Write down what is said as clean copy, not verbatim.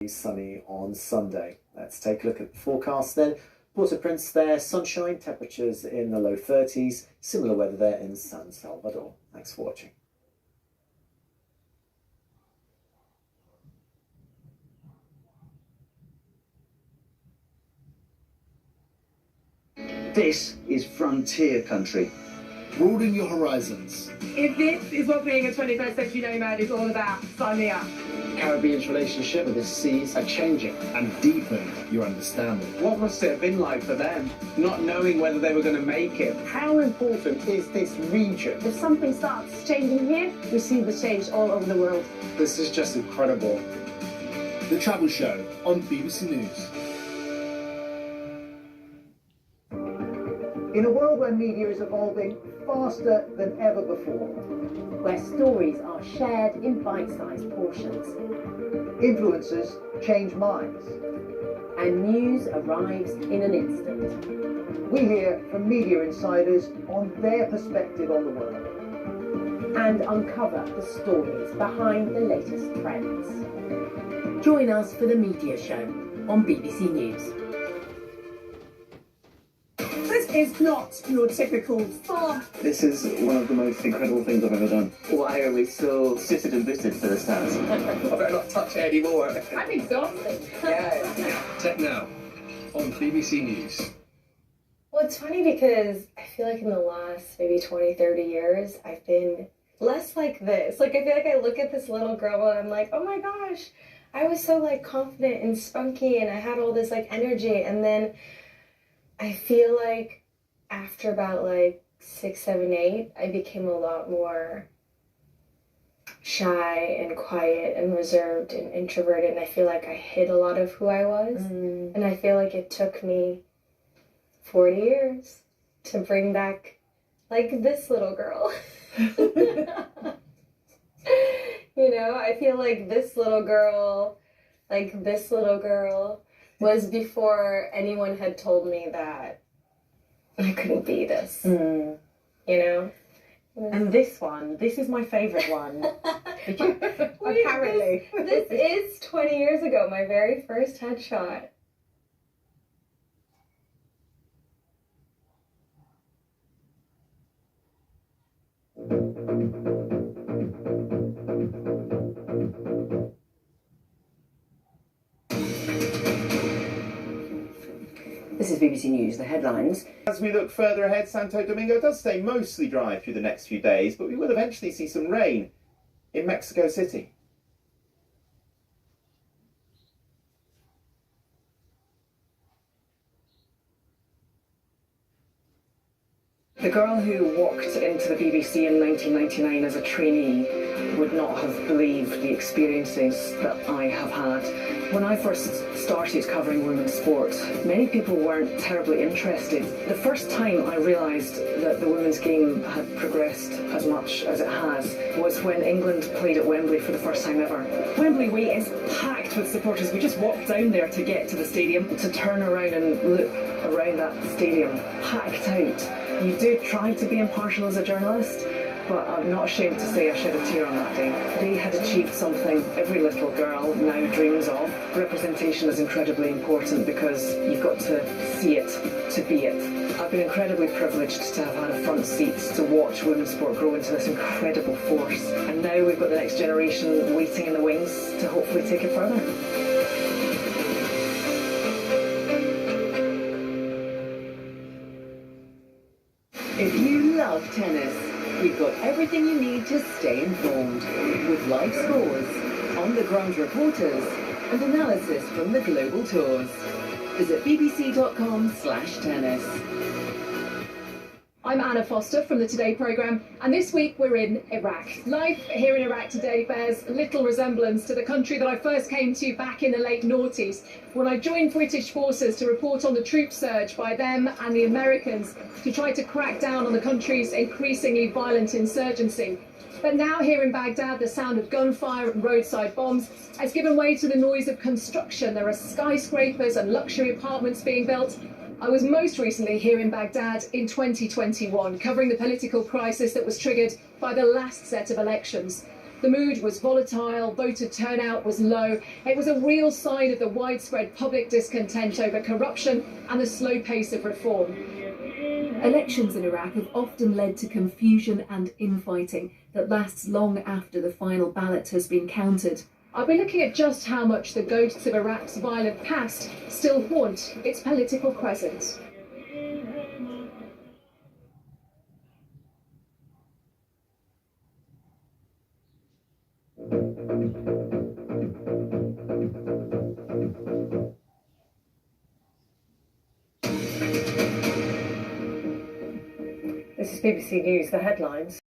Sunny on Sunday. Let's take a look at the forecast then. Port-au-Prince there, sunshine, temperatures in the low 30s, similar weather there in San Salvador. Thanks for watching. This is frontier country. Broaden your horizons. If this is what being a 21st century nomad is all about, sign me up. Caribbean's relationship with the seas are changing. And deepen your understanding. What must it have been like for them, not knowing whether they were going to make it? How important is this region? If something starts changing here, we see the change all over the world. This is just incredible. The Travel Show on BBC News. In a world where media is evolving faster than ever before, Where stories are shared in bite-sized portions. influencers change minds. And news arrives in an instant. We hear from media insiders on their perspective on the world. And uncover the stories behind the latest trends. Join us for the Media Show on BBC News. This is not your typical farm. This is one of the most incredible things I've ever done. Why are we still sitted and bitted for the stars? I better not touch it anymore. I'm exhausted. Tech Now on BBC News. Well, it's funny because I feel like in the last maybe 20, 30 years, I've been less like this. Like, I feel like I look at this little girl and I'm like, oh my gosh, I was so like confident and spunky and I had all this like energy. And then I feel like after about like 6, 7, 8, I became a lot more shy and quiet and reserved and introverted. And I feel like I hid a lot of who I was. And I feel like it took me 40 years to bring back like this little girl. You know, I feel like this little girl was before anyone had told me that I couldn't be this. You know? And this is my favourite one. Apparently. This is 20 years ago, my very first headshot. This is BBC News, the headlines. As we look further ahead, Santo Domingo does stay mostly dry through the next few days, but we will eventually see some rain in Mexico City. The girl who walked into the BBC in 1999 as a trainee would not have believed the experiences that I have had. When I first started covering women's sport, many people weren't terribly interested. The first time I realised that the women's game had progressed as much as it has was when England played at Wembley for the first time ever. Wembley Way is packed with supporters. We just walked down there to get to the stadium, to turn around and look around that stadium, packed out. You do try to be impartial as a journalist, but I'm not ashamed to say I shed a tear on that day. They had achieved something every little girl now dreams of. Representation is incredibly important because you've got to see it to be it. I've been incredibly privileged to have had a front seat to watch women's sport grow into this incredible force. And now we've got the next generation waiting in the wings to hopefully take it further. If you love tennis, we've got everything you need to stay informed, with live scores, on-the-ground reporters, and analysis from the global tours. Visit bbc.com/tennis. I'm Anna Foster from the Today programme, and this week we're in Iraq. Life here in Iraq today bears little resemblance to the country that I first came to back in the late noughties, when I joined British forces to report on the troop surge by them and the Americans to try to crack down on the country's increasingly violent insurgency. But now here in Baghdad, the sound of gunfire and roadside bombs has given way to the noise of construction. There are skyscrapers and luxury apartments being built. I was most recently here in Baghdad in 2021, covering the political crisis that was triggered by the last set of elections. The mood was volatile, voter turnout was low. It was a real sign of the widespread public discontent over corruption and the slow pace of reform. Elections in Iraq have often led to confusion and infighting that lasts long after the final ballot has been counted. I'll be looking at just how much the ghosts of Iraq's violent past still haunt its political present. This is BBC News, the headlines.